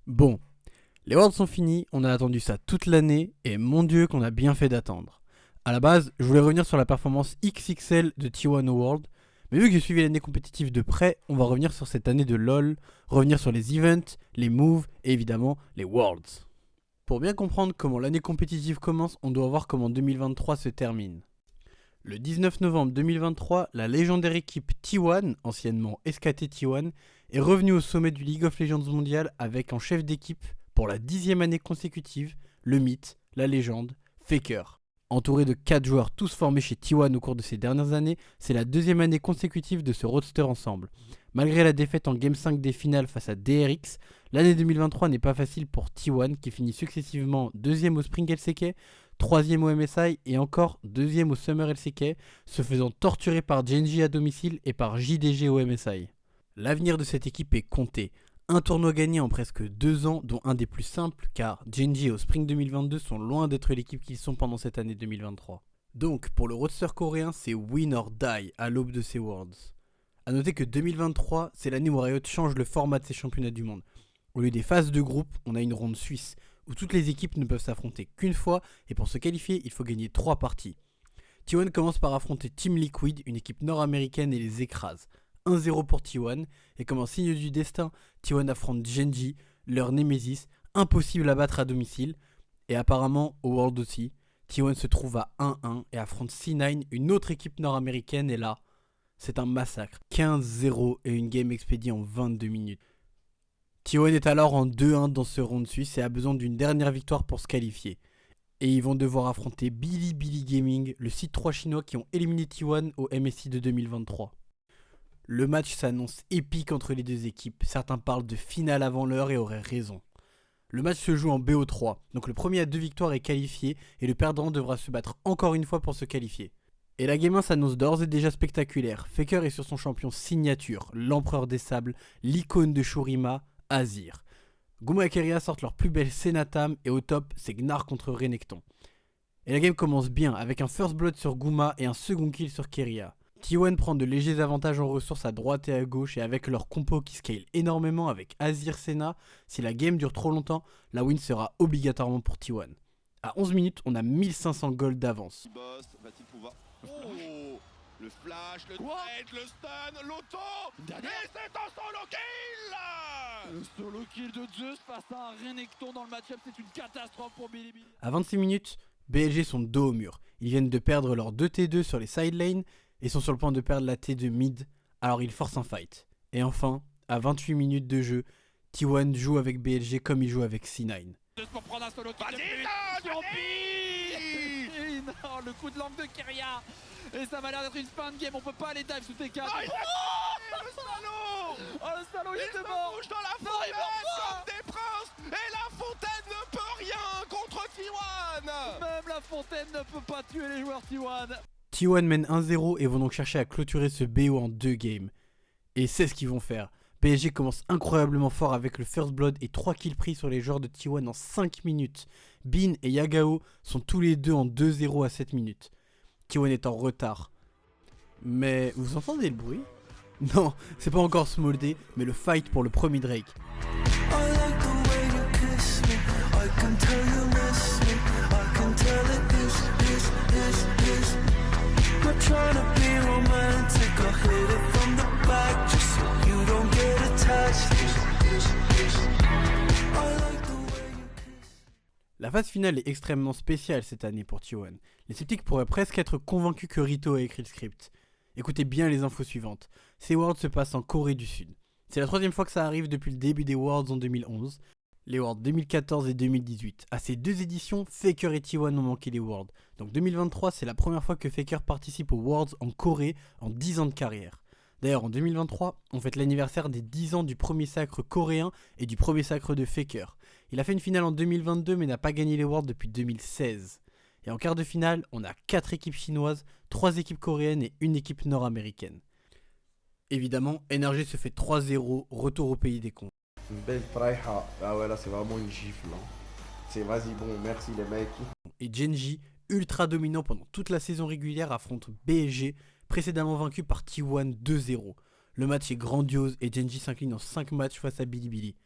Bon, les Worlds sont finis, on a attendu ça toute l'année et mon dieu qu'on a bien fait d'attendre. A la base, je voulais revenir sur la performance XXL de T1 au World, mais vu que j'ai suivi l'année compétitive de près, on va revenir sur cette année de LoL, revenir sur les events, les moves et évidemment les Worlds. Pour bien comprendre comment l'année compétitive commence, on doit voir comment 2023 se termine. Le 19 novembre 2023, la légendaire équipe T1, anciennement SKT T1, est revenue au sommet du League of Legends mondial avec en chef d'équipe, pour la 10e année consécutive, le mythe, la légende, Faker. Entouré de 4 joueurs tous formés chez T1 au cours de ces dernières années, c'est la 2e année consécutive de ce roster ensemble. Malgré la défaite en Game 5 des finales face à DRX, l'année 2023 n'est pas facile pour T1 qui finit successivement 2e au Spring LCK, 3e au MSI et encore 2e au Summer LCK, se faisant torturer par Genji à domicile et par JDG au MSI. L'avenir de cette équipe est compté. Un tournoi gagné en presque 2 ans, dont un des plus simples, car Genji au Spring 2022 sont loin d'être l'équipe qu'ils sont pendant cette année 2023. Donc, pour le roster coréen, c'est win or die à l'aube de ces Worlds. A noter que 2023, c'est l'année où Riot change le format de ces championnats du monde. Au lieu des phases de groupe, on a une ronde suisse, où toutes les équipes ne peuvent s'affronter qu'une fois, et pour se qualifier, il faut gagner 3 parties. T1 commence par affronter Team Liquid, une équipe nord-américaine, et les écrase. 1-0 pour T1, et comme un signe du destin, T1 affronte Genji, leur némésis, impossible à battre à domicile, et apparemment au World aussi, T1 se trouve à 1-1 et affronte C9, une autre équipe nord-américaine, et là, c'est un massacre. 15-0 et une game expédiée en 22 minutes. T1 est alors en 2-1 dans ce round suisse et a besoin d'une dernière victoire pour se qualifier. Et ils vont devoir affronter Bilibili Gaming, le site 3 chinois qui ont éliminé T1 au MSI de 2023. Le match s'annonce épique entre les deux équipes, certains parlent de finale avant l'heure et auraient raison. Le match se joue en BO3, donc le premier à 2 victoires est qualifié et le perdant devra se battre encore une fois pour se qualifier. Et la Game 1 s'annonce d'ores et déjà spectaculaire. Faker est sur son champion signature, l'empereur des sables, l'icône de Shurima, Azir. Guma et Keria sortent leur plus belle Senatam et au top, c'est Gnar contre Renekton. Et la game commence bien avec un first blood sur Guma et un second kill sur Keria. T1 prend de légers avantages en ressources à droite et à gauche et avec leur compo qui scale énormément avec Azir Sena, si la game dure trop longtemps, la win sera obligatoirement pour T1. À 11 minutes, on a 1500 gold d'avance. Oh, le flash, le trade, le stun, l'auto. Et c'est un solo kill. Le solo kill de Zeus face à un Renekton dans le match-up, c'est une catastrophe pour Bilibili. À 26 minutes, BLG sont dos au mur. Ils viennent de perdre leur 2T2 sur les side lanes et sont sur le point de perdre la T2 mid, alors ils forcent un fight. Et enfin, à 28 minutes de jeu, T1 joue avec BLG comme il joue avec C9. Pour prendre un solo kill. Non, le coup de langue de Keria. Et ça m'a l'air d'être une fin de game, on peut pas aller dive sous T4. Le salaud. Oh, le salaud, il Il est se mort. bouge dans la Non, il fontaine meurt comme des princes. Et la fontaine ne peut rien contre T1. Même la fontaine ne peut pas tuer les joueurs T1. T1 mène 1-0 et vont donc chercher à clôturer ce BO en 2 games. Et c'est ce qu'ils vont faire. PSG commence incroyablement fort avec le first blood et 3 kills pris sur les joueurs de T1 en 5 minutes. Bin et Yagao sont tous les deux en 2-0 à 7 minutes. T1 est en retard. Mais vous entendez le bruit? Non, c'est pas encore Small Day, mais le fight pour le premier Drake. La phase finale est extrêmement spéciale cette année pour T1. Les sceptiques pourraient presque être convaincus que Rito a écrit le script. Écoutez bien les infos suivantes. Ces Worlds se passent en Corée du Sud. C'est la 3e fois que ça arrive depuis le début des Worlds en 2011. Les Worlds 2014 et 2018. À ces 2 éditions, Faker et T1 ont manqué les Worlds. Donc 2023, c'est la première fois que Faker participe aux Worlds en Corée en 10 ans de carrière. D'ailleurs, en 2023, on fête l'anniversaire des 10 ans du premier sacre coréen et du premier sacre de Faker. Il a fait une finale en 2022 mais n'a pas gagné les Worlds depuis 2016. Et en quart de finale, on a 4 équipes chinoises, 3 équipes coréennes et une équipe nord-américaine. Évidemment, NRG se fait 3-0, retour au pays des cons. Une belle tryhard. Ah ouais, là c'est vraiment une gifle. Hein. C'est vas-y, bon, merci les mecs. Et Genji, ultra dominant pendant toute la saison régulière, affronte BSG, précédemment vaincu par T1 2-0. Le match est grandiose et Genji s'incline en 5 matchs face à Bilibili.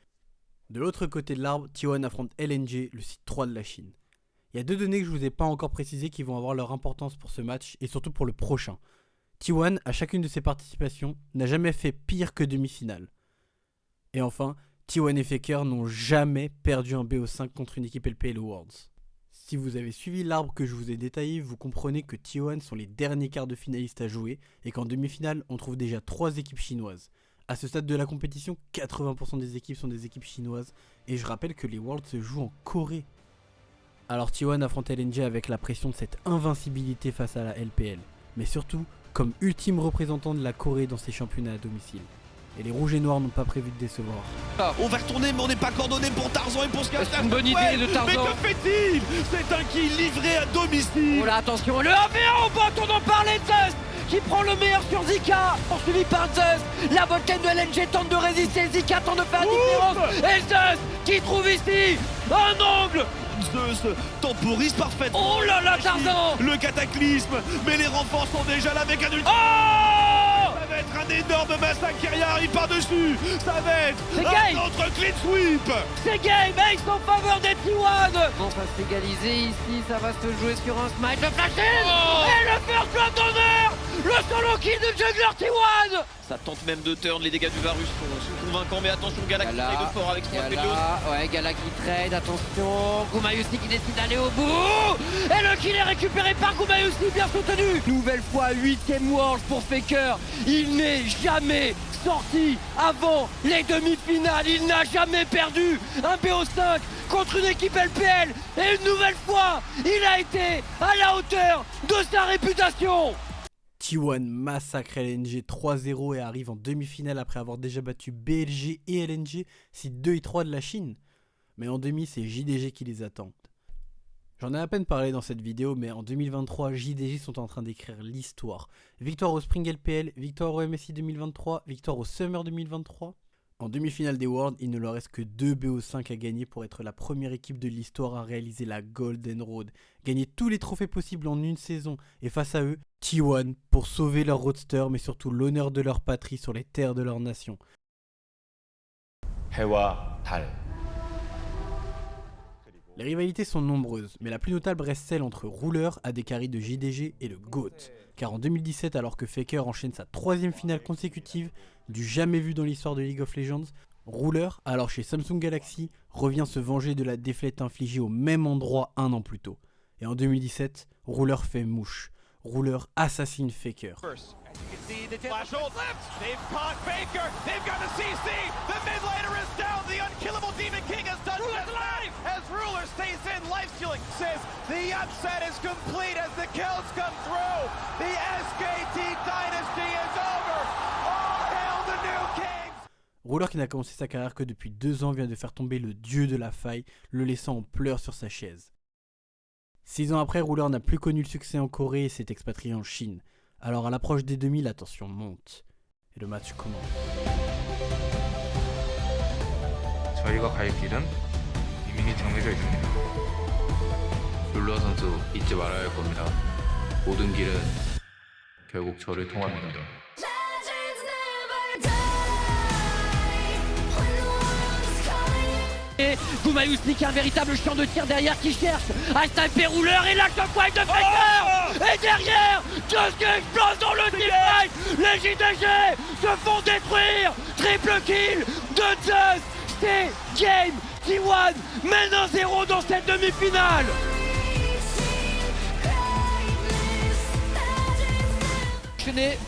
De l'autre côté de l'arbre, T1 affronte LNG, le site 3 de la Chine. Il y a deux données que je vous ai pas encore précisées qui vont avoir leur importance pour ce match et surtout pour le prochain. T1, à chacune de ses participations, n'a jamais fait pire que demi-finale. Et enfin, T1 et Faker n'ont jamais perdu un BO5 contre une équipe LPL Worlds. Si vous avez suivi l'arbre que je vous ai détaillé, vous comprenez que T1 sont les derniers quarts de finalistes à jouer et qu'en demi-finale, on trouve déjà 3 équipes chinoises. À ce stade de la compétition, 80% des équipes sont des équipes chinoises et je rappelle que les Worlds se jouent en Corée. Alors T1 affronte LNG avec la pression de cette invincibilité face à la LPL, mais surtout comme ultime représentant de la Corée dans ses championnats à domicile. Et les rouges et noirs n'ont pas prévu de décevoir. On va retourner, mais on n'est pas coordonné pour Tarzan et pour ce C'est une bonne idée de Tarzan. Mais que fait-il? C'est un kill livré à domicile. Oh là, attention, le 1v1 au bot, on en parlait, Zeus qui prend le meilleur sur Zika, poursuivi par Zeus. La botlane de LNG tente de résister, Zika tente de faire la différence. Et Zeus qui trouve ici un angle. Zeus temporise parfaitement. Oh là là, Tarzan. Le cataclysme, mais les renforts sont déjà là avec un ultime. Oh, Ça va être un énorme massacre qui arrive par-dessus. Ça va être C'est un game. autre clean sweep. c'est game, ace en faveur des T1. Bon, ça va s'égaliser ici, ça va se jouer sur un smite. Le flash in et le first blood d'honneur. Le solo kill de jungler T1. Ça tente même de turn, les dégâts du Varus sont convaincants, mais attention, Gala qui essaye de fort avec son Gala, ouais, Gala qui trade, attention, Gumayusi qui décide d'aller au bout. Et le kill est récupéré par Gumayusi, bien soutenu. Nouvelle fois, 8ème Worlds pour Faker. Il n'est jamais sorti avant les demi-finales. Il n'a jamais perdu un BO5 contre une équipe LPL. Et une nouvelle fois, il a été à la hauteur de sa réputation. T1 massacre LNG 3-0 et arrive en demi-finale après avoir déjà battu BLG et LNG, site 2 et 3 de la Chine. Mais en demi, c'est JDG qui les attend. J'en ai à peine parlé dans cette vidéo, mais en 2023, JDG sont en train d'écrire l'histoire. Victoire au Spring LPL, victoire au MSI 2023, victoire au Summer 2023. En demi-finale des Worlds, il ne leur reste que 2 BO5 à gagner pour être la première équipe de l'histoire à réaliser la Golden Road. Gagner tous les trophées possibles en une saison, et face à eux, T1 pour sauver leur roadster, mais surtout l'honneur de leur patrie sur les terres de leur nation. Les rivalités sont nombreuses, mais la plus notable reste celle entre Ruler, AD-carry de JDG, et le GOAT. Car en 2017, alors que Faker enchaîne sa 3ème finale consécutive, du jamais vu dans l'histoire de League of Legends, Ruler, alors chez Samsung Galaxy, revient se venger de la défaite infligée au même endroit un an plus tôt. Et en 2017, Ruler fait mouche. Ruler assassine Faker. Ruler qui n'a commencé sa carrière que depuis 2 ans vient de faire tomber le dieu de la faille, le laissant en pleurs sur sa chaise. 6 ans après, Ruler n'a plus connu le succès en Corée et s'est expatrié en Chine. Alors à l'approche des demi, la tension monte. Et le match commence. 저희가 갈 길은 이미 정해져 있습니다. 룰러 선수 잊지 말아야 할 겁니다. 모든 길은 결국 저를 통합니다. Gumayusi qui est un véritable champ de tir derrière qui cherche à sniper Ruler et la shockwave de Faker. Et derrière, Just qui explose dans le teamfight. Les JDG se font détruire. Triple kill de Just. C'est game. T1 mène 1-0 dans cette demi-finale.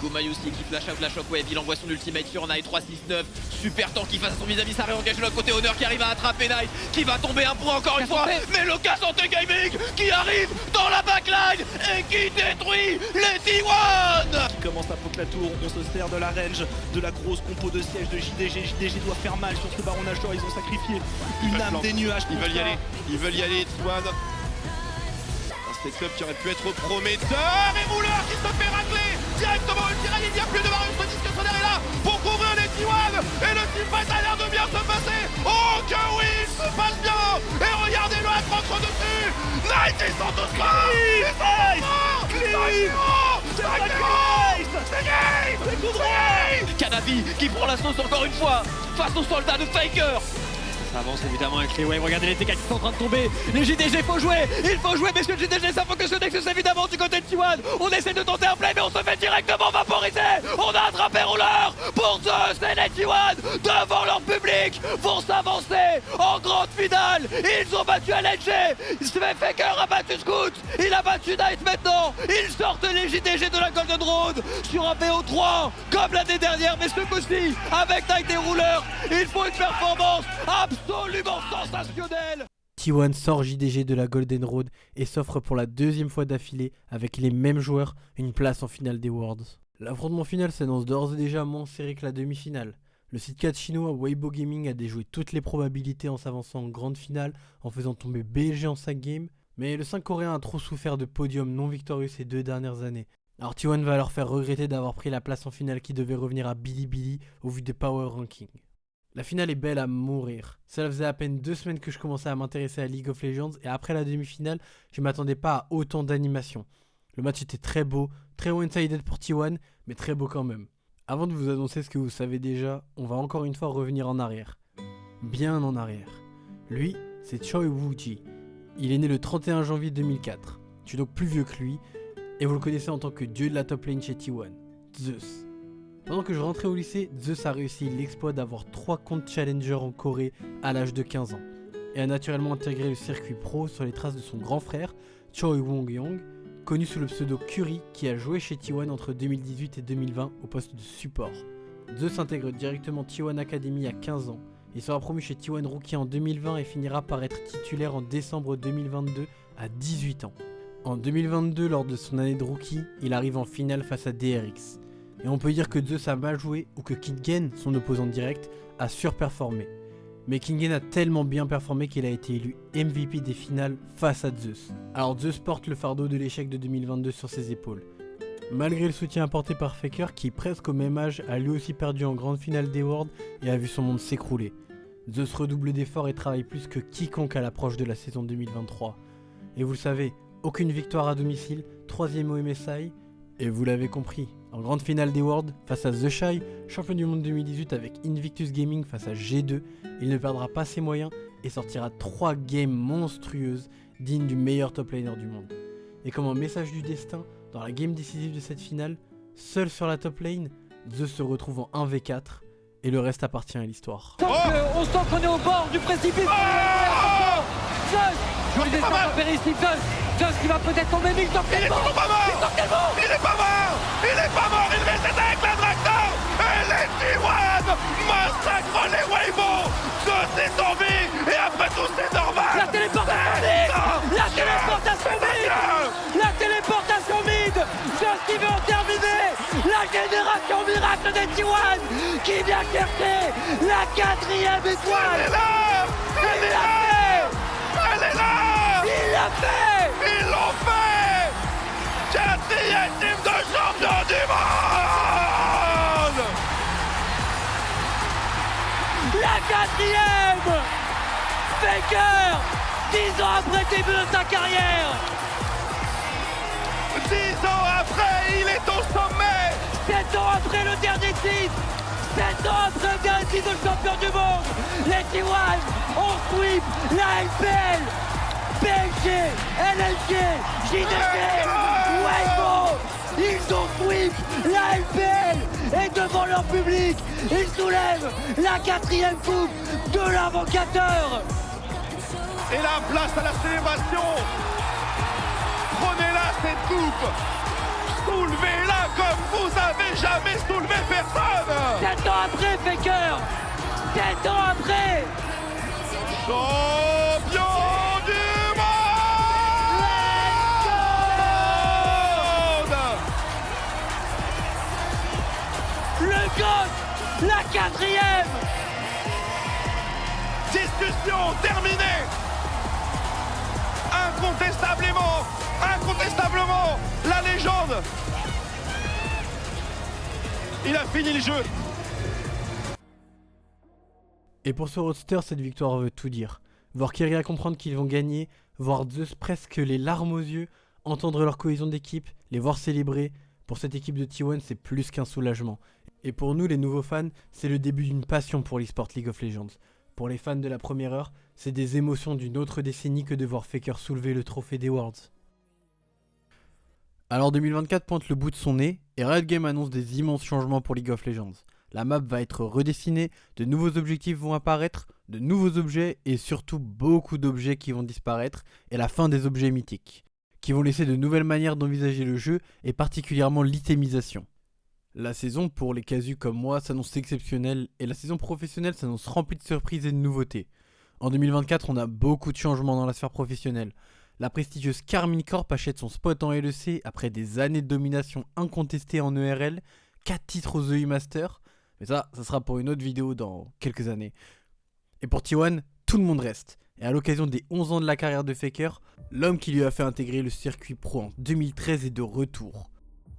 Gumayusi qui flash out la shockwave, il envoie son ultimate sur Knight 3-6-9. Super tank qui face à son vis-à-vis, ça réengage de l'autre côté. Honor qui arrive à attraper Knight, qui va tomber un point encore une fois. Mais le Santé Gaming qui arrive dans la backline et qui détruit les T1 qui commence à poke la tour. On se sert de la range, de la grosse compo de siège de JDG. JDG doit faire mal sur ce Baron Nashor, ils ont sacrifié une âme des nuages. Ils veulent y aller, T1. Up qui aurait pu être prometteur et Ruler qui se fait racler directement le tirail, il n'y a plus de Varus, le discussionnaire est là pour couvrir les T1 et le teamfight a l'air de bien se passer. Oh que oui, il se passe bien et regardez-le à contre dessus. Knight ils sont tous morts. C'est game. Kanavi qui prend la sauce encore une fois face aux soldats de Faker. Ça avance évidemment avec les waves, regardez les TK qui sont en train de tomber. Les JDG, faut jouer, il faut jouer, messieurs le JDG, ça focus le Nexus évidemment du côté de T1. On essaie de tenter un play, mais on se fait directement vaporiser. On a attrapé Rouleur pour Zeus et les T1 devant leur public vont s'avancer en grande finale. Ils ont battu LNG, Faker a battu Scout, il a battu Knight maintenant. Ils sortent les JDG de la Golden Road sur un BO3 comme l'année dernière, mais ce coup-ci avec Knight et Rouleur, il faut une performance absolument sensationnelle. T1 sort JDG de la Golden Road et s'offre pour la deuxième fois d'affilée avec les mêmes joueurs une place en finale des Worlds. L'affrontement final s'annonce d'ores et déjà moins serré que la demi-finale. Le site 4 chinois Weibo Gaming a déjoué toutes les probabilités en s'avançant en grande finale en faisant tomber BLG en 5 games, mais le 5 coréen a trop souffert de podiums non victorieux ces 2 dernières années. Alors T1 va leur faire regretter d'avoir pris la place en finale qui devait revenir à Bilibili au vu des power rankings. La finale est belle à mourir. Cela faisait à peine 2 semaines que je commençais à m'intéresser à League of Legends et après la demi-finale, je m'attendais pas à autant d'animation. Le match était très beau, très one-sided pour T1, mais très beau quand même. Avant de vous annoncer ce que vous savez déjà, on va encore une fois revenir en arrière. Bien en arrière. Lui, c'est Choi Woo-ji. Il est né le 31 janvier 2004. Je suis donc plus vieux que lui, et vous le connaissez en tant que dieu de la top lane chez T1, Zeus. Pendant que je rentrais au lycée, Zeus a réussi l'exploit d'avoir 3 comptes challenger en Corée à l'âge de 15 ans, et a naturellement intégré le circuit pro sur les traces de son grand frère, Choi Woo-young, connu sous le pseudo Curry, qui a joué chez T1 entre 2018 et 2020 au poste de support. Zeus intègre directement T1 Academy à 15 ans. Il sera promu chez T1 Rookie en 2020 et finira par être titulaire en décembre 2022 à 18 ans. En 2022, lors de son année de rookie, il arrive en finale face à DRX. Et on peut dire que Zeus a mal joué ou que Kingen, son opposant direct, a surperformé. Mais Kingen a tellement bien performé qu'il a été élu MVP des finales face à Zeus. Alors Zeus porte le fardeau de l'échec de 2022 sur ses épaules. Malgré le soutien apporté par Faker qui presque au même âge a lui aussi perdu en grande finale des Worlds et a vu son monde s'écrouler. Zeus redouble d'efforts et travaille plus que quiconque à l'approche de la saison 2023. Et vous le savez, aucune victoire à domicile, 3ème au MSI, et vous l'avez compris, en grande finale des Worlds, face à The Shy, champion du monde 2018 avec Invictus Gaming face à G2, il ne perdra pas ses moyens et sortira 3 games monstrueuses dignes du meilleur top laner du monde. Et comme un message du destin, dans la game décisive de cette finale, seul sur la top lane, Zeus se retrouve en 1v4 et le reste appartient à l'histoire. On sent qu'on est au bord du précipice. Zeus, joli destin impérissif, Zeus qui va peut-être tomber, mais il tente tellement. Il est pas mort. Il est pas mort. Il réussit avec la Dractor. Et les T1 massacrent les Weibo. Zeus est en vie. Et après tout, c'est normal. La téléportation mid. La téléportation mid. Zeus qui veut en terminer. La génération miracle des T1 qui vient chercher la 4ème étoile. Elle est là. Il l'a fait. Ils l'ont fait. 4e team de champion du monde. La 4ème. Faker, 10 ans après le début de sa carrière. 10 ans après, il est au sommet. 7 ans après le dernier titre. 7 ans après le dernier titre de champion du monde. Les T1 ont sweep la LPL. PSG, LNG, JDG, Weibo, ils ont sweep la LPL et devant leur public, ils soulèvent la 4ème coupe de l'invocateur. Et la place à la célébration. Prenez-la cette coupe. Soulevez-la comme vous avez jamais soulevé personne. 7 ans après Faker, 7 ans après. Champion du monde. Le GOAT, la 4ème. Discussion terminée. Incontestablement, la légende. Il a fini le jeu. Et pour ce roster, cette victoire veut tout dire. Voir Keria comprendre qu'ils vont gagner, voir Zeus presque les larmes aux yeux, entendre leur cohésion d'équipe, les voir célébrer, pour cette équipe de T1 c'est plus qu'un soulagement. Et pour nous les nouveaux fans, c'est le début d'une passion pour l'esport League of Legends. Pour les fans de la première heure, c'est des émotions d'une autre décennie que de voir Faker soulever le trophée des Worlds. Alors 2024 pointe le bout de son nez et Riot Games annonce des immenses changements pour League of Legends. La map va être redessinée, de nouveaux objectifs vont apparaître, de nouveaux objets et surtout beaucoup d'objets qui vont disparaître et la fin des objets mythiques, qui vont laisser de nouvelles manières d'envisager le jeu et particulièrement l'itémisation. La saison pour les casus comme moi s'annonce exceptionnelle et la saison professionnelle s'annonce remplie de surprises et de nouveautés. En 2024 on a beaucoup de changements dans la sphère professionnelle. La prestigieuse Karmine Corp achète son spot en LEC après des années de domination incontestée en ERL, 4 titres aux EU Masters, mais ça sera pour une autre vidéo dans quelques années. Et pour T1, tout le monde reste. Et à l'occasion des 11 ans de la carrière de Faker, l'homme qui lui a fait intégrer le circuit pro en 2013 est de retour.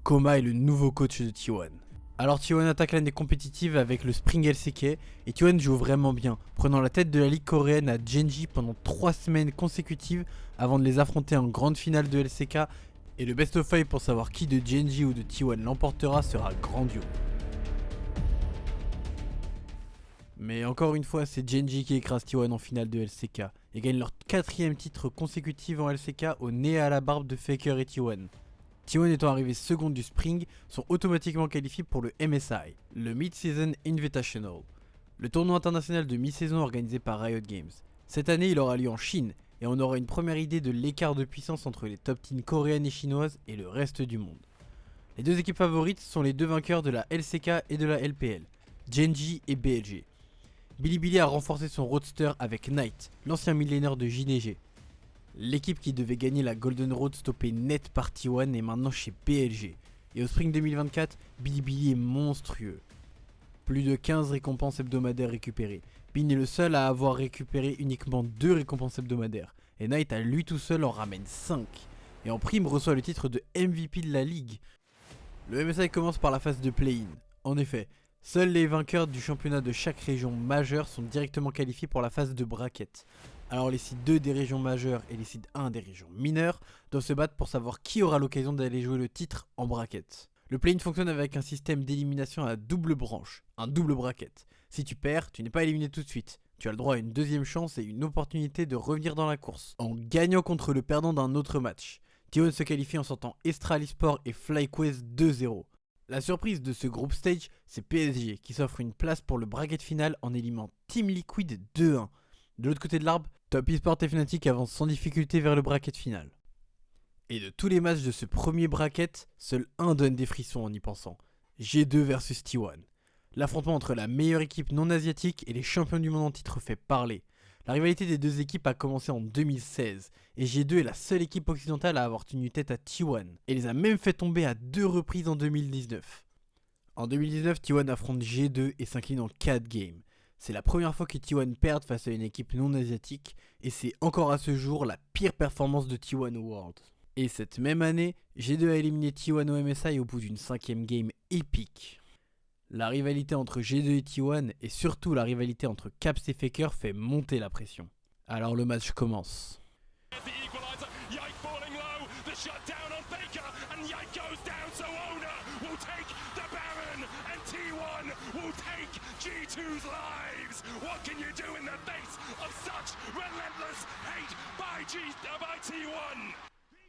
Koma est le nouveau coach de T1. Alors T1 attaque l'année compétitive avec le Spring LCK et T1 joue vraiment bien, prenant la tête de la ligue coréenne à Genji pendant 3 semaines consécutives avant de les affronter en grande finale de LCK et le best of 5 pour savoir qui de Genji ou de T1 l'emportera sera grandiose. Mais encore une fois, c'est Genji qui écrase T1 en finale de LCK et gagne leur 4ème titre consécutif en LCK au nez et à la barbe de Faker et T1. T1 étant arrivé second du Spring, sont automatiquement qualifiés pour le MSI, le Mid-Season Invitational, le tournoi international de mi-saison organisé par Riot Games. Cette année, il aura lieu en Chine et on aura une première idée de l'écart de puissance entre les top teams coréennes et chinoises et le reste du monde. Les deux équipes favorites sont les deux vainqueurs de la LCK et de la LPL, Genji et BLG. Bilibili a renforcé son roadster avec Knight, l'ancien millénaire de JDG. L'équipe qui devait gagner la Golden Road stoppée net par T1 est maintenant chez BLG. Et au Spring 2024, Bilibili est monstrueux. Plus de 15 récompenses hebdomadaires récupérées. Bin est le seul à avoir récupéré uniquement 2 récompenses hebdomadaires. Et Knight à lui tout seul en ramène 5. Et en prime reçoit le titre de MVP de la ligue. Le MSI commence par la phase de play-in. En effet, seuls les vainqueurs du championnat de chaque région majeure sont directement qualifiés pour la phase de bracket. Alors les seeds 2 des régions majeures et les seeds 1 des régions mineures doivent se battre pour savoir qui aura l'occasion d'aller jouer le titre en bracket. Le play-in fonctionne avec un système d'élimination à double branche, un double bracket. Si tu perds, tu n'es pas éliminé tout de suite. Tu as le droit à une deuxième chance et une opportunité de revenir dans la course, en gagnant contre le perdant d'un autre match. T1 se qualifie en sortant Estral Esport et FlyQuest 2-0. La surprise de ce groupe stage, c'est PSG qui s'offre une place pour le bracket final en éliminant Team Liquid 2-1. De l'autre côté de l'arbre, Top Esport et Fnatic avancent sans difficulté vers le bracket final. Et de tous les matchs de ce premier bracket, seul un donne des frissons en y pensant. G2 versus T1. L'affrontement entre la meilleure équipe non asiatique et les champions du monde en titre fait parler. La rivalité des deux équipes a commencé en 2016 et G2 est la seule équipe occidentale à avoir tenu tête à T1 et les a même fait tomber à 2 reprises en 2019. En 2019, T1 affronte G2 et s'incline en 4 games. C'est la première fois que T1 perd face à une équipe non asiatique et c'est encore à ce jour la pire performance de T1 au World. Et cette même année, G2 a éliminé T1 au MSI au bout d'une 5ème game épique. La rivalité entre G2 et T1 et surtout la rivalité entre Caps et Faker fait monter la pression. Alors le match commence.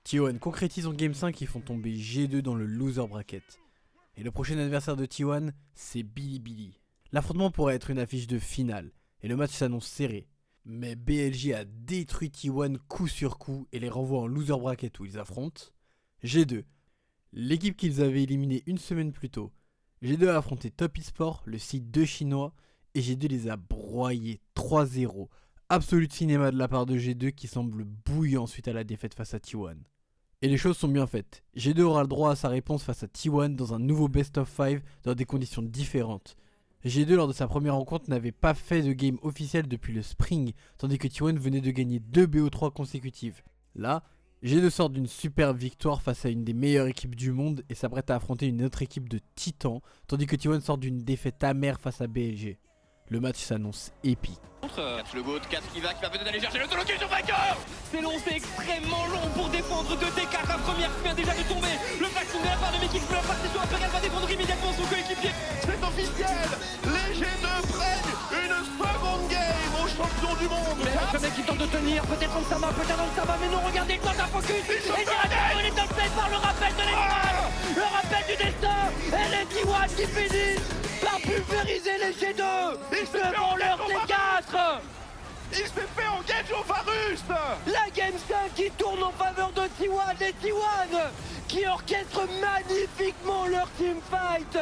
T1 concrétise en Game 5 et font tomber G2 dans le loser bracket. Et le prochain adversaire de T1, c'est Bilibili. L'affrontement pourrait être une affiche de finale, et le match s'annonce serré. Mais BLG a détruit T1 coup sur coup et les renvoie en loser bracket où ils affrontent G2, l'équipe qu'ils avaient éliminée une semaine plus tôt. G2 a affronté Top Esport, le site 2 chinois, et G2 les a broyés 3-0. Absolute cinéma de la part de G2 qui semble bouillant suite à la défaite face à T1. Et les choses sont bien faites. G2 aura le droit à sa réponse face à T1 dans un nouveau best of 5 dans des conditions différentes. G2 lors de sa première rencontre n'avait pas fait de game officiel depuis le Spring, tandis que T1 venait de gagner 2 BO3 consécutives. Là, G2 sort d'une super victoire face à une des meilleures équipes du monde et s'apprête à affronter une autre équipe de titans, tandis que T1 sort d'une défaite amère face à BLG. Le match s'annonce épique. Le GOAT, 4 qui va peut-être aller chercher le solo kill sur Faker. C'est long, c'est extrêmement long pour défendre 2T4. La première qui vient déjà de tomber. Le vaccin de la part de Mekix Bleu, partition impériale va défendre immédiatement son coéquipier. C'est officiel, les G2 prennent une seconde game au qui tente de tenir, peut-être Onsama, mais non, regardez, il tente un focus, et directement il est topé par le rappel de l'Espagne, le rappel du destin, et les T1 qui finissent par pulvériser les G2 devant leur T4. Il s'est fait engage au Varus. La Game 5 qui tourne en faveur de T1, les T1 qui orchestrent magnifiquement leur teamfight.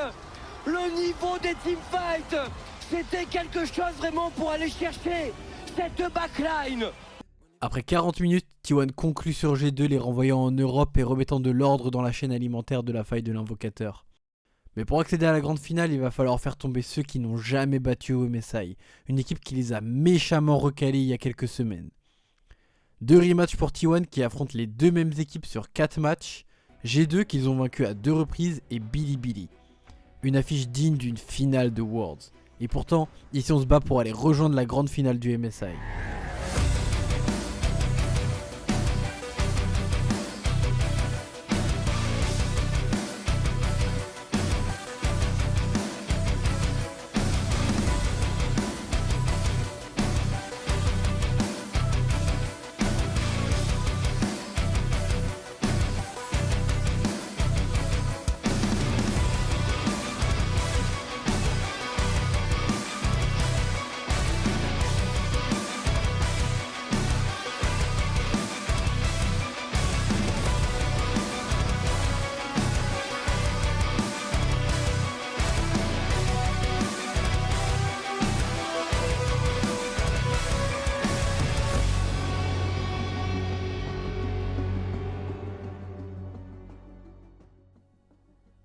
Le niveau des teamfights, c'était quelque chose vraiment pour aller chercher cette backline. Après 40 minutes, T1 conclut sur G2, les renvoyant en Europe et remettant de l'ordre dans la chaîne alimentaire de la faille de l'invocateur. Mais pour accéder à la grande finale, il va falloir faire tomber ceux qui n'ont jamais battu au MSI, une équipe qui les a méchamment recalés il y a quelques semaines. 2 rematchs pour T1 qui affrontent les 2 mêmes équipes sur 4 matchs, G2 qu'ils ont vaincu à 2 reprises et Bilibili. Une affiche digne d'une finale de Worlds. Et pourtant, ici on se bat pour aller rejoindre la grande finale du MSI.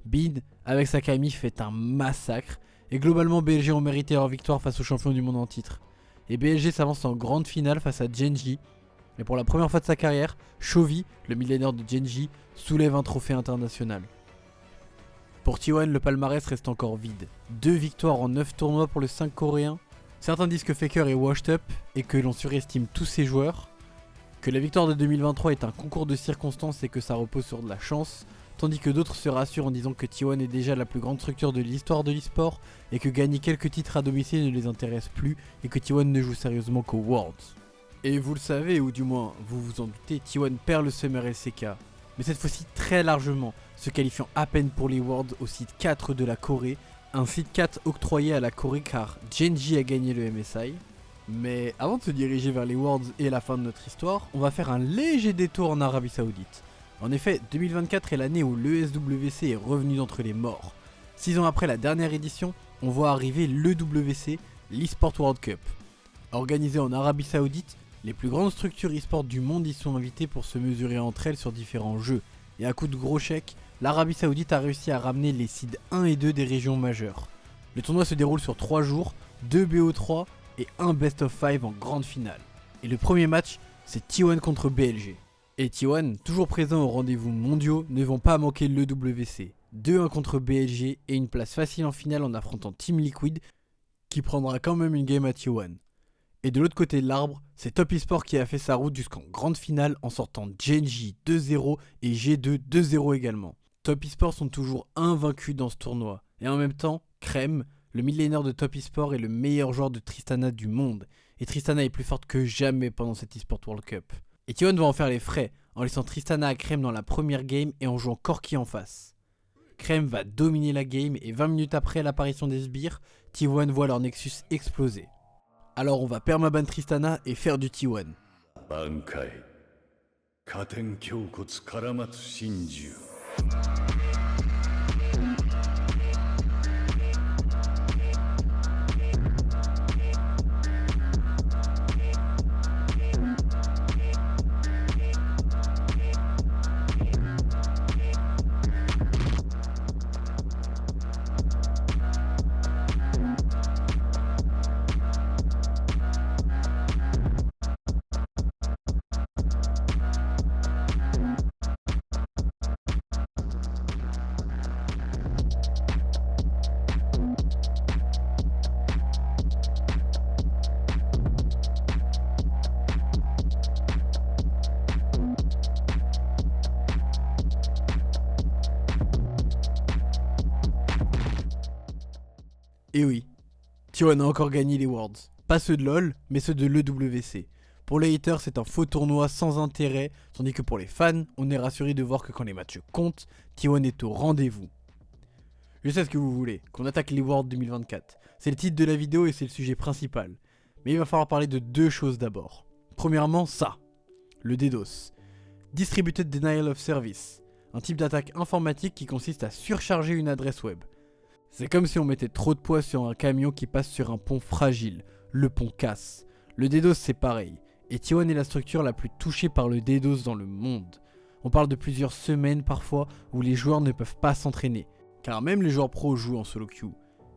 Bid, avec sa Camille, fait un massacre, et globalement BLG ont mérité leur victoire face aux champions du monde en titre. Et BLG s'avance en grande finale face à Gen.G, et pour la première fois de sa carrière, Chovy, le millénaire de Gen.G, soulève un trophée international. Pour T1, le palmarès reste encore vide. 2 victoires en 9 tournois pour le 5 coréen. Certains disent que Faker est washed up, et que l'on surestime tous ses joueurs, que la victoire de 2023 est un concours de circonstances et que ça repose sur de la chance, tandis que d'autres se rassurent en disant que T1 est déjà la plus grande structure de l'histoire de l'e-sport et que gagner quelques titres à domicile ne les intéresse plus et que T1 ne joue sérieusement qu'aux Worlds. Et vous le savez, ou du moins vous vous en doutez, T1 perd le Summer LCK, mais cette fois-ci très largement, se qualifiant à peine pour les Worlds au site 4 de la Corée, un site 4 octroyé à la Corée car Gen.G a gagné le MSI. Mais avant de se diriger vers les Worlds et la fin de notre histoire, on va faire un léger détour en Arabie Saoudite. En effet, 2024 est l'année où l'ESWC est revenu d'entre les morts. 6 ans après la dernière édition, on voit arriver l'EWC, l'eSport World Cup. Organisé en Arabie Saoudite, les plus grandes structures e-sport du monde y sont invitées pour se mesurer entre elles sur différents jeux. Et à coup de gros chèques, l'Arabie Saoudite a réussi à ramener les seeds 1 et 2 des régions majeures. Le tournoi se déroule sur 3 jours, 2 BO3 et 1 Best of 5 en grande finale. Et le premier match, c'est T1 contre BLG. Et T1, toujours présent aux rendez-vous mondiaux, ne vont pas manquer l'EWC. 2-1 contre BLG et une place facile en finale en affrontant Team Liquid, qui prendra quand même une game à T1. Et de l'autre côté de l'arbre, c'est Top Esport qui a fait sa route jusqu'en grande finale en sortant Gen.G 2-0 et G2 2-0 également. Top Esport sont toujours invaincus dans ce tournoi. Et en même temps, Crème, le millénaire de Top Esport est le meilleur joueur de Tristana du monde. Et Tristana est plus forte que jamais pendant cette eSport World Cup. Et T1 va en faire les frais, en laissant Tristana à Crème dans la première game et en jouant Corki en face. Crème va dominer la game et 20 minutes après l'apparition des sbires, T1 voit leur Nexus exploser. Alors on va permaban Tristana et faire du T1. Bankai. Katen Kyokotsu Karamatsu Shinju. Et oui, T1 a encore gagné les Worlds. Pas ceux de LoL, mais ceux de l'EWC. Pour les haters, c'est un faux tournoi sans intérêt, tandis que pour les fans, on est rassuré de voir que quand les matchs comptent, T1 est au rendez-vous. Je sais ce que vous voulez, qu'on attaque les Worlds 2024. C'est le titre de la vidéo et c'est le sujet principal. Mais il va falloir parler de deux choses d'abord. Premièrement, ça, le DDoS. Distributed Denial of Service, un type d'attaque informatique qui consiste à surcharger une adresse web. C'est comme si on mettait trop de poids sur un camion qui passe sur un pont fragile. Le pont casse. Le DDoS c'est pareil. Et T1 est la structure la plus touchée par le DDoS dans le monde. On parle de plusieurs semaines parfois où les joueurs ne peuvent pas s'entraîner. Car même les joueurs pros jouent en solo queue.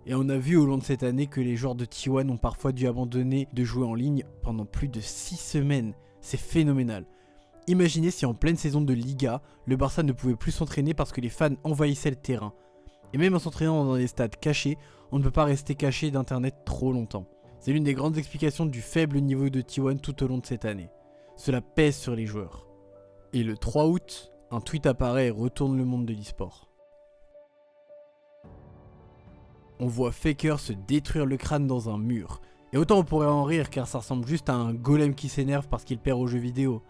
Et on a vu au long de cette année que les joueurs de T1 ont parfois dû abandonner de jouer en ligne pendant plus de 6 semaines. C'est phénoménal. Imaginez si en pleine saison de Liga, le Barça ne pouvait plus s'entraîner parce que les fans envahissaient le terrain. Et même en s'entraînant dans des stades cachés, on ne peut pas rester caché d'internet trop longtemps. C'est l'une des grandes explications du faible niveau de T1 tout au long de cette année. Cela pèse sur les joueurs. Et le 3 août, un tweet apparaît et retourne le monde de l'e-sport. On voit Faker se détruire le crâne dans un mur. Et autant on pourrait en rire car ça ressemble juste à un golem qui s'énerve parce qu'il perd aux jeux vidéo.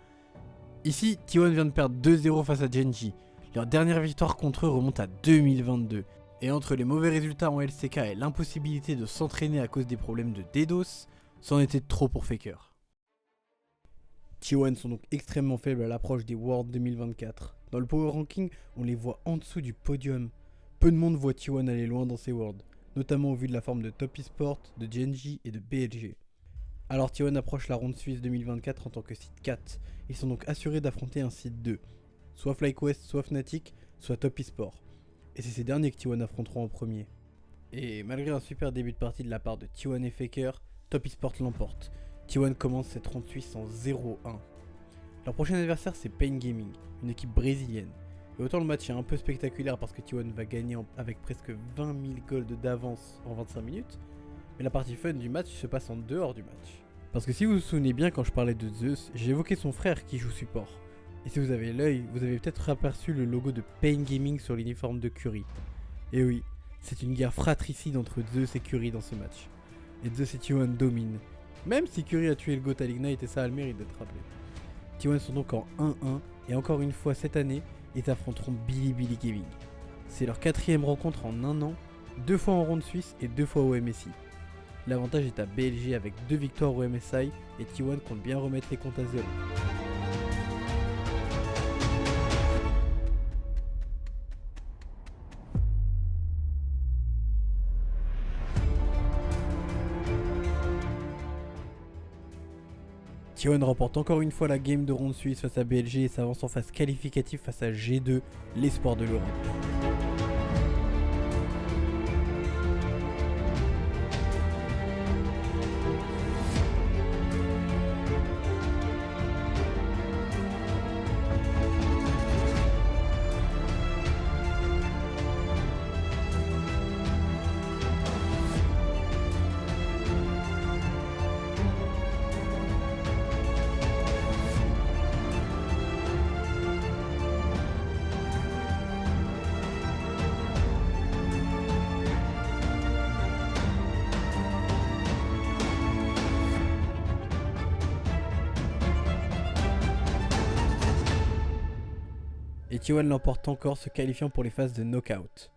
Ici, T1 vient de perdre 2-0 face à Gen.G. Leur dernière victoire contre eux remonte à 2022. Et entre les mauvais résultats en LCK et l'impossibilité de s'entraîner à cause des problèmes de DDoS, c'en était trop pour Faker. T1 sont donc extrêmement faibles à l'approche des Worlds 2024. Dans le Power Ranking, on les voit en dessous du podium. Peu de monde voit T1 aller loin dans ces Worlds, notamment au vu de la forme de Top Esport, de Gen.G et de BLG. Alors T1 approche la ronde suisse 2024 en tant que seed 4. Ils sont donc assurés d'affronter un seed 2. Soit FlyQuest, soit Fnatic, soit Top Esport. Et c'est ces derniers que T1 affronteront en premier. Et malgré un super début de partie de la part de T1 et Faker, Top Esport l'emporte. T1 commence cette ronde suisse en 0-1. Leur prochain adversaire c'est Pain Gaming, une équipe brésilienne. Et autant le match est un peu spectaculaire parce que T1 va gagner avec presque 20 000 gold d'avance en 25 minutes, mais la partie fun du match se passe en dehors du match. Parce que si vous vous souvenez bien quand je parlais de Zeus, j'ai évoqué son frère qui joue support. Et si vous avez l'œil, vous avez peut-être aperçu le logo de Pain Gaming sur l'uniforme de Curry. Et oui, c'est une guerre fratricide entre Zeus et Curry dans ce match. Et Zeus et T1 dominent. Même si Curry a tué le GOAT à l'Ignite et ça a le mérite d'être rappelé. T1 sont donc en 1-1 et encore une fois cette année, ils affronteront Bilibili Gaming. C'est leur 4ème rencontre en un an, 2 fois en ronde suisse et 2 fois au MSI. L'avantage est à BLG avec 2 victoires au MSI et T1 compte bien remettre les comptes à zéro. T1 remporte encore une fois la game de ronde suisse face à BLG et s'avance en phase qualificative face à G2, l'espoir de l'Europe. Et T1 l'emporte encore, se qualifiant pour les phases de knockout.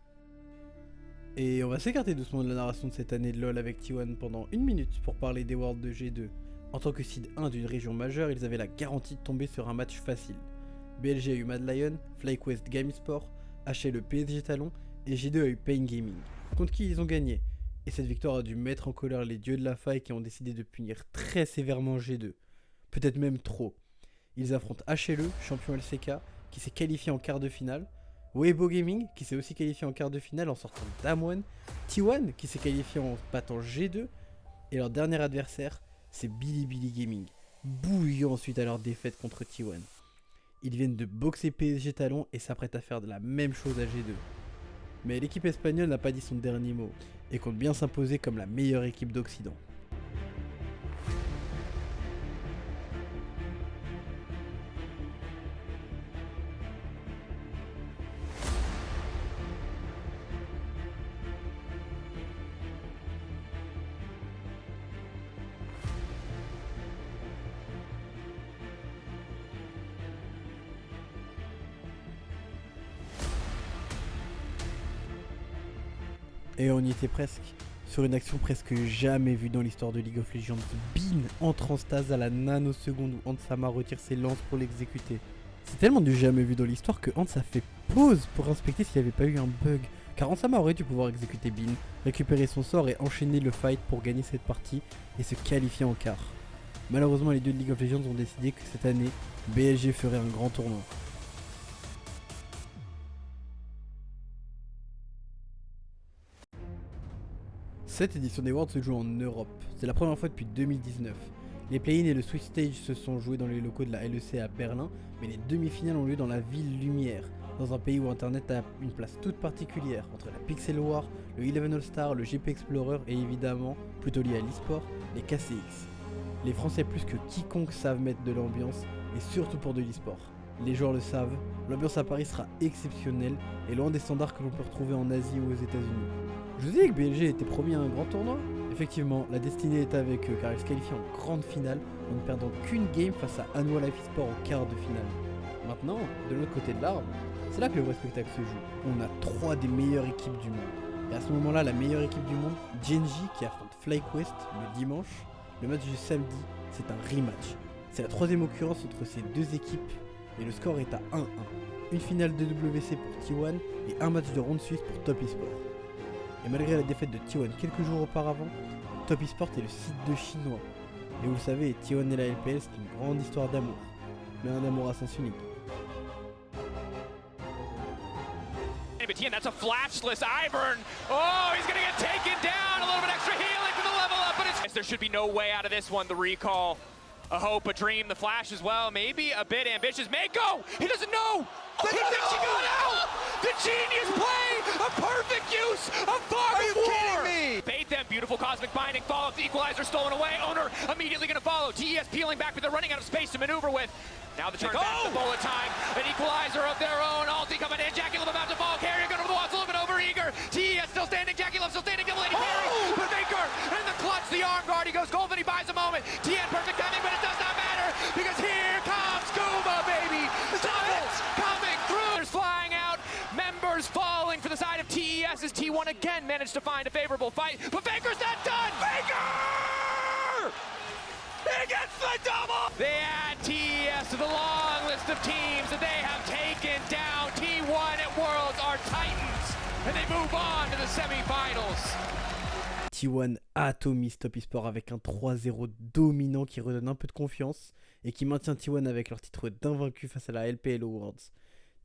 Et on va s'écarter doucement de la narration de cette année de LoL avec T1 pendant 1 minute pour parler des Worlds de G2. En tant que seed 1 d'une région majeure, ils avaient la garantie de tomber sur un match facile. BLG a eu Mad Lion, FlyQuest GameSport, HL le PSG Talon et G2 a eu Pain Gaming. Contre qui ils ont gagné. Et cette victoire a dû mettre en colère les dieux de la faille qui ont décidé de punir très sévèrement G2. Peut-être même trop. Ils affrontent HLE, champion LCK, qui s'est qualifié en quart de finale, Weibo Gaming qui s'est aussi qualifié en quart de finale en sortant Damwon, T1 qui s'est qualifié en battant G2, et leur dernier adversaire c'est Bilibili Gaming, bouillant suite à leur défaite contre T1. Ils viennent de boxer PSG Talon et s'apprêtent à faire de la même chose à G2. Mais l'équipe espagnole n'a pas dit son dernier mot, et compte bien s'imposer comme la meilleure équipe d'Occident. Et on y était presque. Sur une action presque jamais vue dans l'histoire de League of Legends. Bin entre en stase à la nanoseconde où Hanzama retire ses lances pour l'exécuter. C'est tellement du jamais vu dans l'histoire que Hans a fait pause pour inspecter s'il n'y avait pas eu un bug. Car Hanzama aurait dû pouvoir exécuter Bin, récupérer son sort et enchaîner le fight pour gagner cette partie et se qualifier en quart. Malheureusement, les dieux de League of Legends ont décidé que cette année, BLG ferait un grand tournoi. Cette édition des Worlds se joue en Europe. C'est la première fois depuis 2019. Les play-in et le Swiss Stage se sont joués dans les locaux de la LEC à Berlin, mais les demi-finales ont lieu dans la ville Lumière, dans un pays où Internet a une place toute particulière, entre la Pixel War, le Eleven All-Star, le GP Explorer et évidemment, plutôt lié à l'e-sport, les KCX. Les Français plus que quiconque savent mettre de l'ambiance, et surtout pour de l'e-sport. Les joueurs le savent, l'ambiance à Paris sera exceptionnelle et loin des standards que l'on peut retrouver en Asie ou aux États-Unis. Je vous ai dit que BLG était promis à un grand tournoi. Effectivement, la destinée est avec eux car ils se qualifient en grande finale en ne perdant qu'une game face à Anwar Life Esport en quart de finale. Maintenant, de l'autre côté de l'arbre, c'est là que le vrai spectacle se joue. On a 3 des meilleures équipes du monde. Et à ce moment-là, la meilleure équipe du monde, Genji, qui affronte FlyQuest le dimanche. Le match du samedi, c'est un rematch. C'est la 3ème occurrence entre ces deux équipes et le score est à 1-1. Une finale de WC pour T1 et un match de ronde suisse pour Top Esport. Et malgré la défaite de T1 quelques jours auparavant, Top Esport est le site de chinois. Et vous le savez, T1 et la LPL c'est une grande histoire d'amour, mais un amour à sens unique. That's a flashless Ivern. Oh, he's gonna get taken down. A little bit extra healing for the level up, but it's... There should be no way out of this one. The recall, a hope, a dream, the flash as well. Maybe a bit ambitious. Mako, he doesn't know. He thinks he got out. The genius play, a perfect use of Fog of War. Are you kidding me? Bait them, beautiful cosmic binding. Follow up, the equalizer stolen away. Owner immediately gonna follow. TES peeling back, but they're running out of space to maneuver with. Now the turn back to bullet time. An equalizer of their own. Alti coming in. Jackie Love about to fall. Carrier going over the wall. It's a little bit over eager. TES still standing. Jackie Love still standing. Double lady carry. But Baker in the clutch. The arm guard. He goes golden. He buys a moment. TN perfect timing, but it does not matter because here comes Kuma, baby. Doubles coming through. There's flying out. Members falling for the side of TES as T1 again managed to find a favorable fight. But Baker's not done. Baker! He gets the double! They add TES to the long list of teams that they have taken down. T1 at Worlds are Titans, and they move on to the semifinals. T1 atomise Top Esport avec un 3-0 dominant qui redonne un peu de confiance et qui maintient T1 avec leur titre d'invaincu face à la LPL Worlds.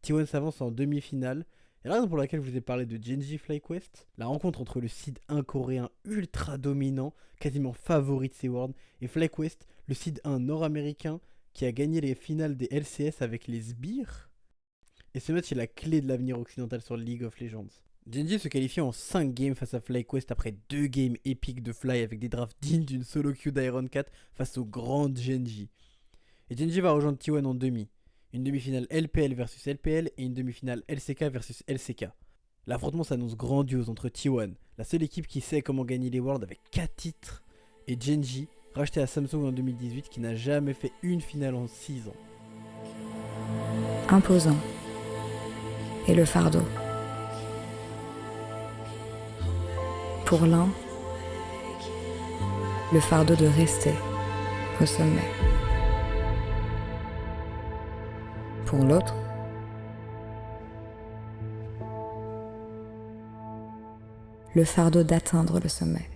T1 s'avance en demi-finale. Et la raison pour laquelle je vous ai parlé de Genji FlyQuest, la rencontre entre le seed 1 coréen ultra dominant, quasiment favori de ces Worlds, et FlyQuest, le seed 1 nord-américain qui a gagné les finales des LCS avec les sbires. Et ce match est la clé de l'avenir occidental sur League of Legends. Genji se qualifie en 5 games face à FlyQuest après 2 games épiques de Fly avec des drafts dignes d'une solo queue d'Iron 4 face au grand Genji. Et Genji va rejoindre T1 en demi. Une demi-finale LPL versus LPL et une demi-finale LCK versus LCK. L'affrontement s'annonce grandiose entre T1, la seule équipe qui sait comment gagner les Worlds avec 4 titres, et Genji, racheté à Samsung en 2018 qui n'a jamais fait une finale en 6 ans. Imposant. Et le fardeau. Pour l'un, le fardeau de rester au sommet. Pour l'autre, le fardeau d'atteindre le sommet.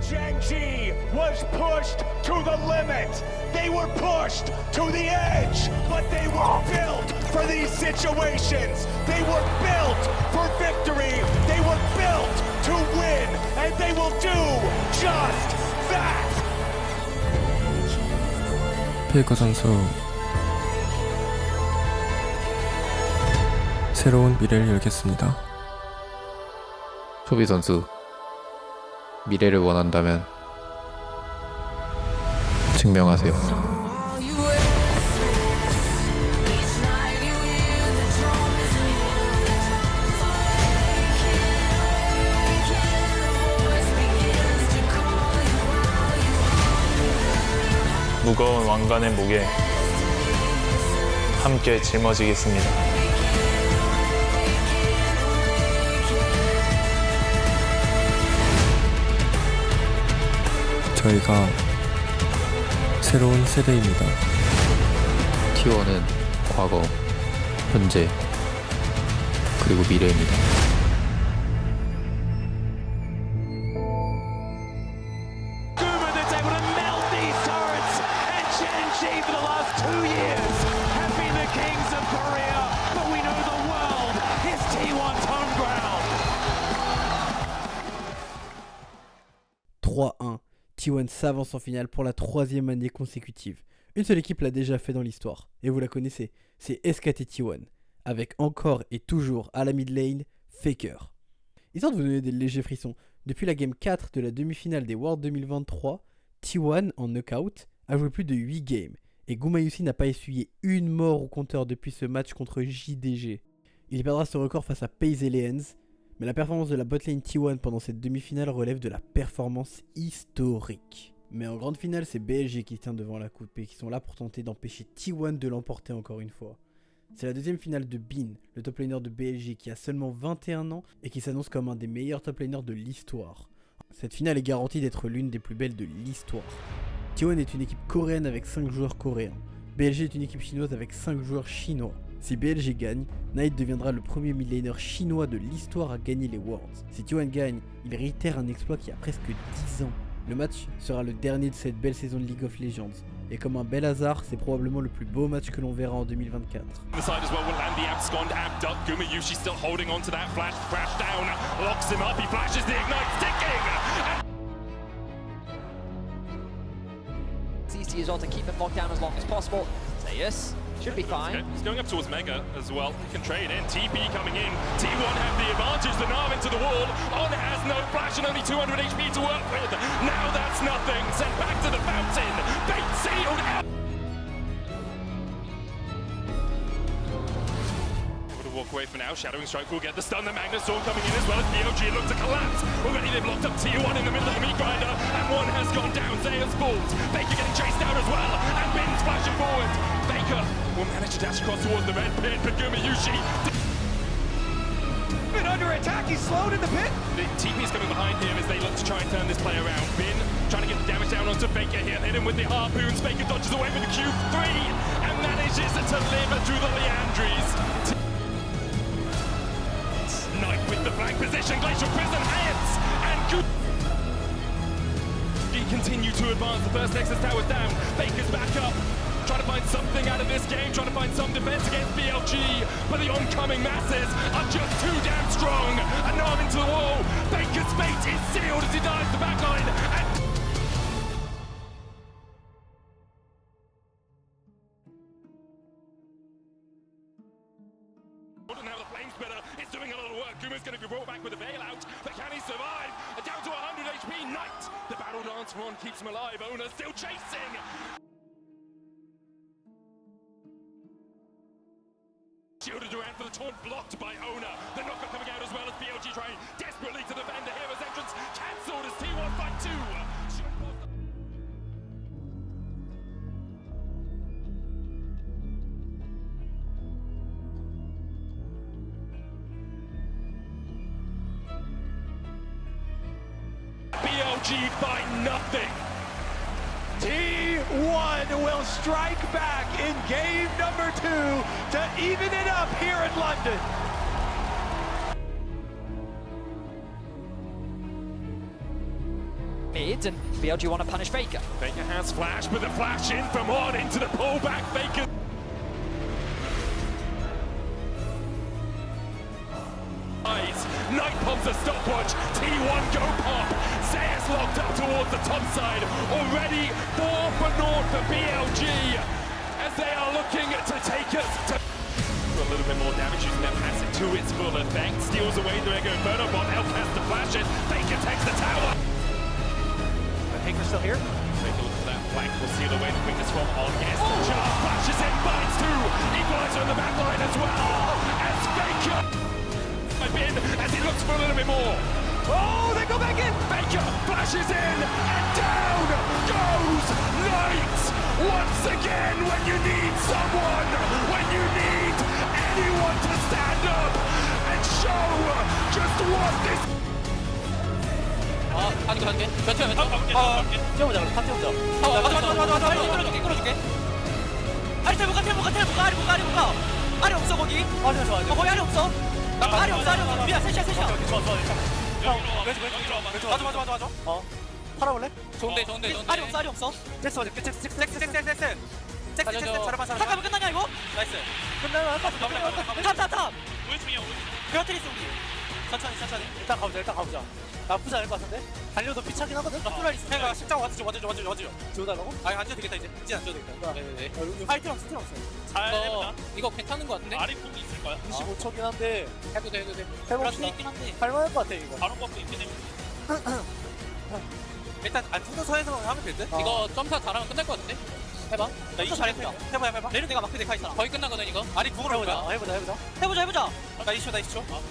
Genji was pushed to the limit. They were pushed to the edge, but they were built for these situations. They were built for victory. They were built to win, and they will do just that. 페이커 선수 새로운 미래를 열겠습니다. 소비 선수 미래를 원한다면 증명하세요. 무거운 왕관의 목에 함께 짊어지겠습니다. 저희가 새로운 세대입니다. T1은 과거, 현재, 그리고 미래입니다. For the last 2 years have been the kings of Korea, but we know the world is T1's home ground. 3-1, T1 s'avance en finale pour la 3e année consécutive. Une seule équipe l'a déjà fait dans l'histoire, et vous la connaissez, c'est SKT T1, avec encore et toujours à la mid lane, Faker. Histoire de vous donner des légers frissons, depuis la game 4 de la demi-finale des Worlds 2023, T1 en knockout a joué plus de 8 games, et Gumayusi n'a pas essuyé une mort au compteur depuis ce match contre JDG. Il perdra ce record face à FaZe Lions, mais la performance de la botlane T1 pendant cette demi-finale relève de la performance historique. Mais en grande finale, c'est BLG qui tient devant la coupe et qui sont là pour tenter d'empêcher T1 de l'emporter encore une fois. C'est la deuxième finale de Bin, le top laner de BLG qui a seulement 21 ans et qui s'annonce comme un des meilleurs top laners de l'histoire. Cette finale est garantie d'être l'une des plus belles de l'histoire. T1 est une équipe coréenne avec 5 joueurs coréens. BLG est une équipe chinoise avec 5 joueurs chinois. Si BLG gagne, Knight deviendra le premier mid-laner chinois de l'histoire à gagner les Worlds. Si T1 gagne, il réitère un exploit qui a presque 10 ans. Le match sera le dernier de cette belle saison de League of Legends. Et comme un bel hasard, c'est probablement le plus beau match que l'on verra en 2024. The side as well will land the abscond abduct. Gumayusi still holding on to that flash down, locks him up, he flashes the ignite, sticking! CC is on to keep him locked down as long as possible. Zeus should be fine. He's going up towards Mega as well. He can trade in. TP coming in. T1 have the advantage. The Nav into the wall. On has no flash and only 200 HP to work with. Now that's nothing. Sent back to the fountain. Bait sealed out. Walk away for now, Shadowing Strike will get the stun, the Magnus Storm coming in as well as BOG look to collapse. Already they've locked up T1 in the middle of the meat grinder, and one has gone down, Zeus falls. Baker getting chased out as well, and Bin's flashing forward. Baker will manage to dash across towards the red pit, but Gumayusi been under attack, he's slowed in the pit. The TP is coming behind him as they look to try and turn this play around. Bin trying to get the damage down onto Faker here, hit him with the harpoons. Faker dodges away with the Q3, and manages to live through the Leandries. Knight with the flank position, Glacial Prison hits, and he continue to advance. The first Nexus tower's down, Baker's back up, trying to find something out of this game, trying to find some defense against BLG, but the oncoming masses are just too damn strong. And now into the wall, Baker's fate is sealed as he dives the backline, and now the flame spitter is doing a lot of work. Guma's going to be brought back with a bailout, but can he survive? Down to 100 HP, Knight. The battle dance run keeps him alive. Owner still chasing. Shielded around for the taunt, blocked by Owner. The knocker coming out as well as BLG trying desperately to defend. The hero's entrance cancelled as T1 fight 2. BLG by nothing. T1 will strike back in game number 2 to even it up here in London. Mid, and BLG want to punish Faker. Faker has flash, but the flash in from on into the pullback. Faker. Knight pumps a stopwatch, T1 go pop, Zeus locked up towards the top side, already 4 for North for BLG, as they are looking to take us to a little bit more damage using their passive to its full effect, steals away the Ego Inferno bot, Elk has to flash it, Faker takes the tower. Faker's still here? Faker looks for that flank, will seal away the quickness from on, yes, Charge flashes in, binds 2, equalizer on the back line as well, as Faker in as he looks for a little bit more. Oh, they go back in. Baker flashes in and down goes Knight. Once again, when you need someone, when you need anyone to stand up and show just what this. 가는 게 몇 초야 뛰어보자 그럼 탑 뛰어보자 맞아 끌어줄게 아니 못 가 아리 없어 거기 아리 좋아 거기 아리 없어 아리 없어 미안 셋이야 좋아 맞아 팔아볼래? 좋은데 아리 없어 됐어 잭 잘해봐 탑 끝나냐 이거? 나이스 끝나면 탑 베어트리스 우리 천천히 일단 가보자 나쁘지 않을 것 같은데? 달려도 피차긴 하거든? 나 뚫려 있어 내가 십장 와주죠 지워달라고? 아니 안 줘도 되겠다 이제 안 줘도 되겠다 네네네 파이팅 없어 잘 해보자 이거 괜찮은 것 같은데? 아래 폼이 있을 거야. 25초긴 한데 해도 돼 해봅시다 할만할 것 같아 이거 바로 버프 있긴 해. 일단 안 죽는 선에서 하면 될 듯? 이거 점사 잘하면 끝날 것 같은데? 해봐 나 20초 잘했구나 해봐 내려 내가 마크 데카 있잖아 거의 끝나거든 이거 아니 궁으로 해보자 나 20초 타워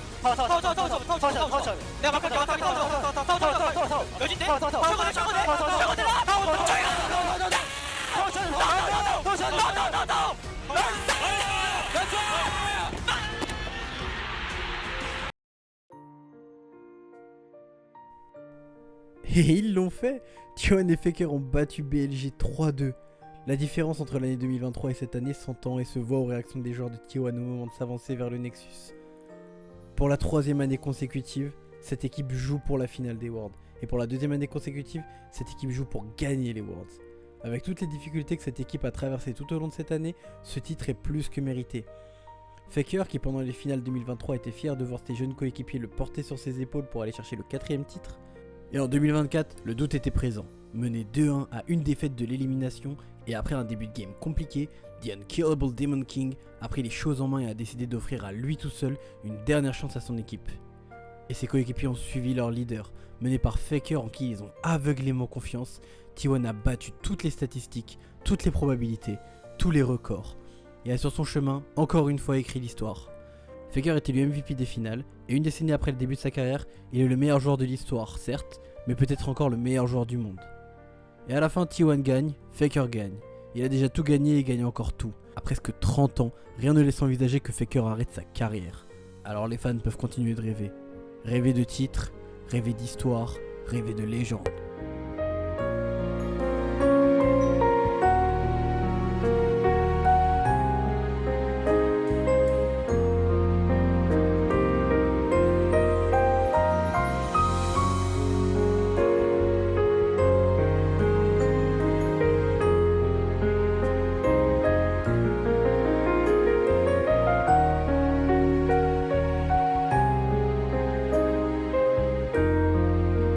내가 마크 타워 여진데? Et ils l'ont fait. T1 et Faker ont battu BLG 3-2. La différence entre l'année 2023 et cette année s'entend et se voit aux réactions des joueurs de T1 au moment de s'avancer vers le Nexus. Pour la 3e année consécutive, cette équipe joue pour la finale des Worlds. Et pour la 2e année consécutive, cette équipe joue pour gagner les Worlds. Avec toutes les difficultés que cette équipe a traversées tout au long de cette année, ce titre est plus que mérité. Faker, qui pendant les finales 2023 était fier de voir ses jeunes coéquipiers le porter sur ses épaules pour aller chercher le 4e titre, et en 2024, le doute était présent. Mené 2-1 à une défaite de l'élimination et après un début de game compliqué, The Unkillable Demon King a pris les choses en main et a décidé d'offrir à lui tout seul une dernière chance à son équipe. Et ses coéquipiers ont suivi leur leader, mené par Faker en qui ils ont aveuglément confiance. T1 a battu toutes les statistiques, toutes les probabilités, tous les records, et a sur son chemin encore une fois écrit l'histoire. Faker était le MVP des finales, et une décennie après le début de sa carrière, il est le meilleur joueur de l'histoire, certes, mais peut-être encore le meilleur joueur du monde. Et à la fin, T1 gagne, Faker gagne. Il a déjà tout gagné et gagne encore tout. À presque 30 ans, rien ne laisse envisager que Faker arrête sa carrière. Alors les fans peuvent continuer de rêver. Rêver de titres, rêver d'histoire, rêver de légende.